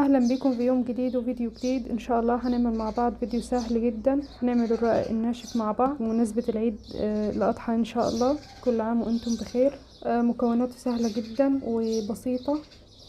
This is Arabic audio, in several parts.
اهلا بكم في يوم جديد وفيديو جديد. ان شاء الله هنعمل مع بعض فيديو سهل جدا. هنعمل الرقاق الناشف مع بعض بمناسبة العيد الاضحى ان شاء الله. كل عام وانتم بخير. مكوناته سهلة جدا وبسيطة.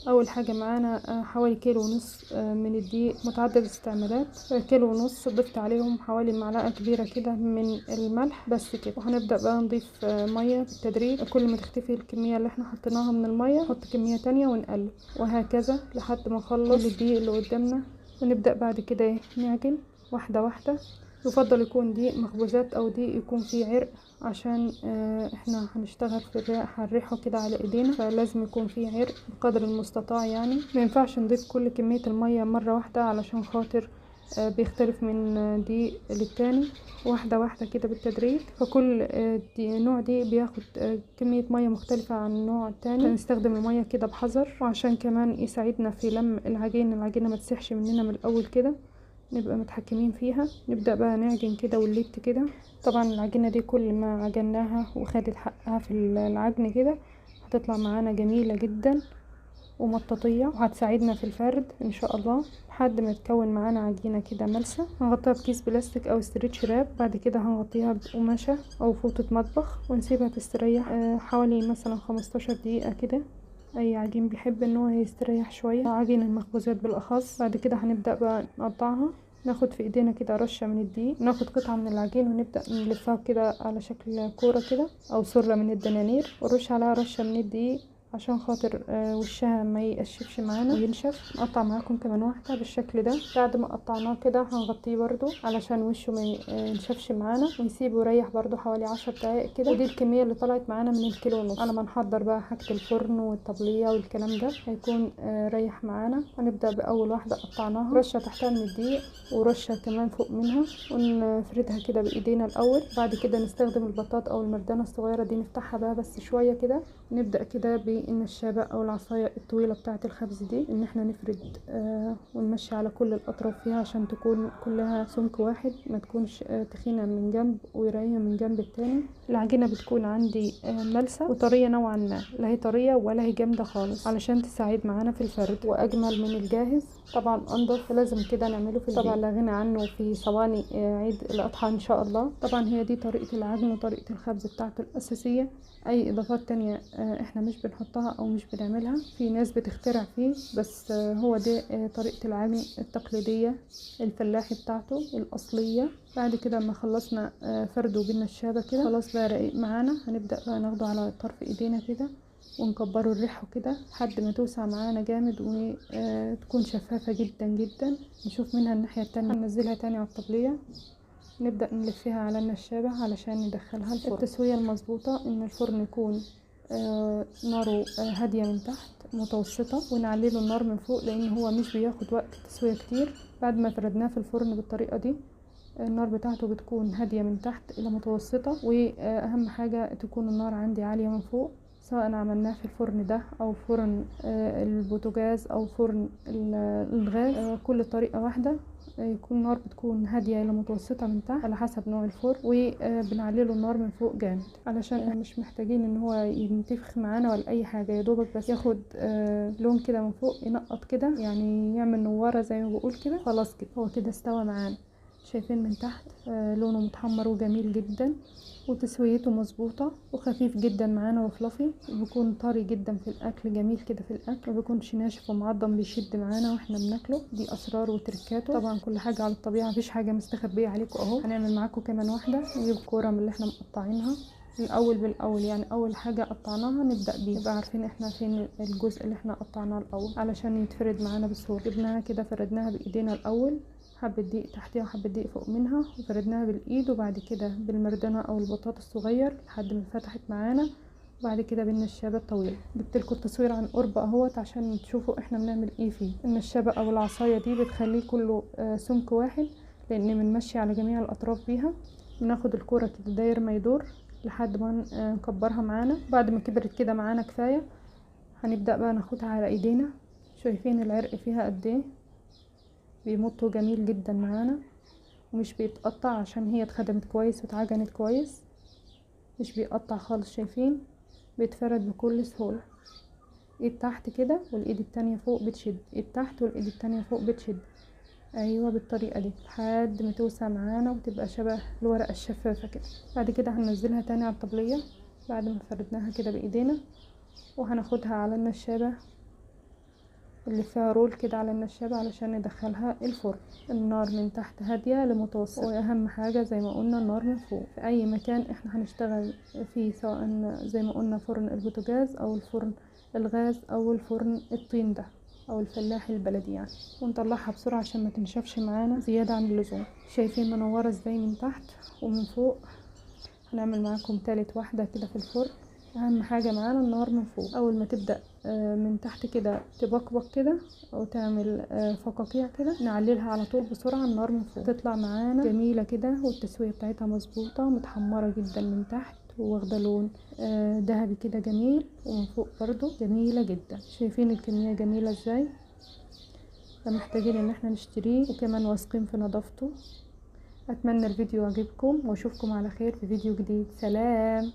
اول حاجة معانا حوالي كيلو ونص من الدقيق متعدد الاستعمالات. كيلو ونص ضفت عليهم حوالي معلقة كبيرة كده من الملح بس كده. وهنبدأ بقى نضيف مية بالتدريج. كل ما تختفي الكمية اللي احنا حطيناها من المية نحط كمية تانية ونقلب وهكذا لحد ما نخلص كل الدقيق اللي قدامنا. ونبدأ بعد كده نعجن واحدة واحدة. يفضل يكون دقيق مخبوزات او دقيق يكون فيه عرق، عشان احنا هنشتغل في الرق هنريحه كده على ايدينا، فلازم يكون فيه عرق بقدر المستطاع. يعني ما ينفعش نضيف كل كمية المية مرة واحدة علشان خاطر بيختلف من دقيق للتاني. واحدة واحدة كده بالتدريج. فكل نوع دقيق بياخد كمية مية مختلفة عن النوع التاني. فنستخدم المية كده بحذر، وعشان كمان يساعدنا في لم العجينة ما تسيحش مننا من الاول كده، نبقى متحكمين فيها. نبدأ بقى نعجن كده ونلت كده. طبعا العجينة دي كل ما عجناها وخدت حقها في العجن كده هتطلع معانا جميلة جدا ومطاطية، وهتساعدنا في الفرد ان شاء الله لحد ما تكون معانا عجينة كده ملسة. هنغطيها بكيس بلاستيك او استريتش راب. بعد كده هنغطيها بقماشة او فوطة مطبخ ونسيبها تستريح حوالي مثلا 15 دقيقة كده. اي عجين بيحب ان هو يستريح شويه، عجين المخبوزات بالاخص. بعد كده هنبدا بقى نقطعها. ناخد في ايدينا كده رشه من الدقيق، ناخد قطعه من العجين ونبدا نلفها كده على شكل كوره كده او سره من الدنانير، ونرش عليها رشه من الدقيق عشان خاطر وشها ما يقشفش معانا وينشف. نقطع معاكم كمان واحده بالشكل ده. بعد ما قطعناه كده هنغطيه برضو علشان وشه ما ينشفش معانا، ونسيبه يريح برضو حوالي 10 دقايق كده. ودي الكميه اللي طلعت معانا من الكيلو ونص. على ما نحضر بقى حاجه الفرن والطبليه والكلام ده هيكون ريح معانا. هنبدا باول واحده قطعناها، رشه تحتها من الدقيق ورشه كمان فوق منها، ونفردها كده بايدينا الاول. بعد كده نستخدم البطاط او المردانه الصغيره دي، نفتحها بقى بس شويه كده. نبدأ كده بالنشابة او العصاية الطويلة بتاعة الخبز دي، ان احنا نفرد ونمشي على كل الاطراف فيها عشان تكون كلها سمك واحد، ما تكونش تخينة من جنب ورقيقة من جنب التاني. العجينة بتكون عندي ملسة وطرية نوعا ما، لا هي طرية ولا هي جامدة خالص، علشان تساعد معانا في الفرد واجمل من الجاهز. طبعا انضف، لازم كده نعمله في البيت. طبعا لا غنى عنه في صواني عيد الاضحى ان شاء الله. طبعا هي دي طريقة العجن وطريقة الخبز بتاعته الاساسية. اي اضافات تانية احنا مش بنحطها او مش بنعملها. في ناس بتخترع فيه، بس هو دي طريقة العجن التقليدية الفلاحي بتاعته الاصلية. بعد كده اما خلصنا فرده بالنشابة كده خلاص بقى رقيق معانا. هنبدأ بقى ناخده على طرف ايدينا كده ونكبره الريحه كده لحد ما توسع معانا جامد وتكون شفافة جدا جدا. نشوف منها الناحية التانية. هننزلها تاني على الطبلية. نبدأ نلفها على النشابة علشان ندخلها الفرن. التسوية المظبوطة ان الفرن يكون ناره هادية من تحت متوسطة، ونعليله النار من فوق لان هو مش بياخد وقت تسوية كتير. بعد ما فردناه في الفرن بالطريقة دي النار بتاعته بتكون هادية من تحت الى متوسطة، واهم حاجة تكون النار عندي عالية من فوق، سواء عملناه في الفرن ده او فرن البوتاجاز او فرن الغاز. كل طريقة واحدة. يكون النار بتكون هادية الى متوسطة من تحت على حسب نوع الفرن، وبنعليله النار من فوق جامد علشان مش محتاجين ان هو ينتفخ معانا ولا اي حاجة. يا دوبك بس ياخد لون كده من فوق، ينقط كده يعني يعمل نوارة زي ما بقول كده. خلاص كده هو كده استوى معانا. شايفين من تحت لونه متحمر وجميل جدا، وتسويته مظبوطة وخفيف جدا معانا وفلافي. بيكون طري جدا في الاكل، جميل كده في الاكل، مبيكونش ناشف ومعضم بيشد معانا واحنا بناكله. دي اسرار وتركاته. طبعا كل حاجة على الطبيعة، مفيش حاجة مستخبية عليكم اهو. هنعمل معاكم كمان واحدة. نجيب كورة من اللي احنا مقطعينها الاول بالاول، يعني اول حاجة قطعناها نبدأ بيه، نبقى عارفين احنا فين الجزء اللي احنا قطعناه الاول علشان يتفرد معانا بسهولة. جبناها كده فردناها بايدينا الاول، حبة دقيق تحتيها وحبة دقيق فوق منها، وفردناها بالايد، وبعد كده بالمردنة او البطاطا الصغير لحد ما فتحت معانا، وبعد كده بالنشابة الطويلة. جبتلكوا التصوير عن قرب اهوت عشان تشوفوا احنا بنعمل ايه فيه. النشابة او العصاية دي بتخليه كله سمك واحد، لان بنمشي على جميع الاطراف بيها. بناخد الكورة كده داير ما يدور لحد ما نكبرها معانا. بعد ما كبرت كده معانا كفاية هنبدأ بقى ناخدها على ايدينا. شايفين العرق فيها قد ايه؟ بيمطوا جميل جدا معانا ومش بيتقطع عشان هي اتخدمت كويس واتعجنت كويس، مش بيقطع خالص. شايفين؟ بيتفرد بكل سهولة. ايد تحت كده والايد التانية فوق بتشد، ايد تحت والايد التانية فوق بتشد. ايوه بالطريقة دي لحد ما توسع معانا وتبقى شبه الورقة الشفافة كده. بعد كده هننزلها تاني على الطبلية بعد ما فردناها كده بايدينا، وهناخدها على النشابة اللي فيها رول كده على النشابة علشان ندخلها الفرن. النار من تحت هادية لمتوسط، واهم حاجة زي ما قلنا النار من فوق. في اي مكان احنا هنشتغل فيه، سواء زي ما قلنا فرن البوتاجاز او الفرن الغاز او الفرن الطين ده او الفلاحي البلدي يعني. ونطلعها بسرعة عشان ما تنشفش معانا زيادة عن اللزوم. شايفين منورة ازاي من تحت ومن فوق. هنعمل معاكم تالت واحدة كده في الفرن. اهم حاجة معانا النار من فوق. اول ما تبدأ من تحت كده تبقبق كده او تعمل فقاقيع كده، نعللها على طول بسرعة النار من فوق. تطلع معانا جميلة كده، والتسوية بتاعتها مظبوطة، متحمرة جدا من تحت واخده لون ذهبي كده جميل، ومن فوق برضو جميلة جدا. شايفين الكمية جميلة ازاي؟ فمحتاجين ان احنا نشتريه، وكمان واثقين في نظافته. اتمنى الفيديو يعجبكم، واشوفكم على خير في فيديو جديد. سلام.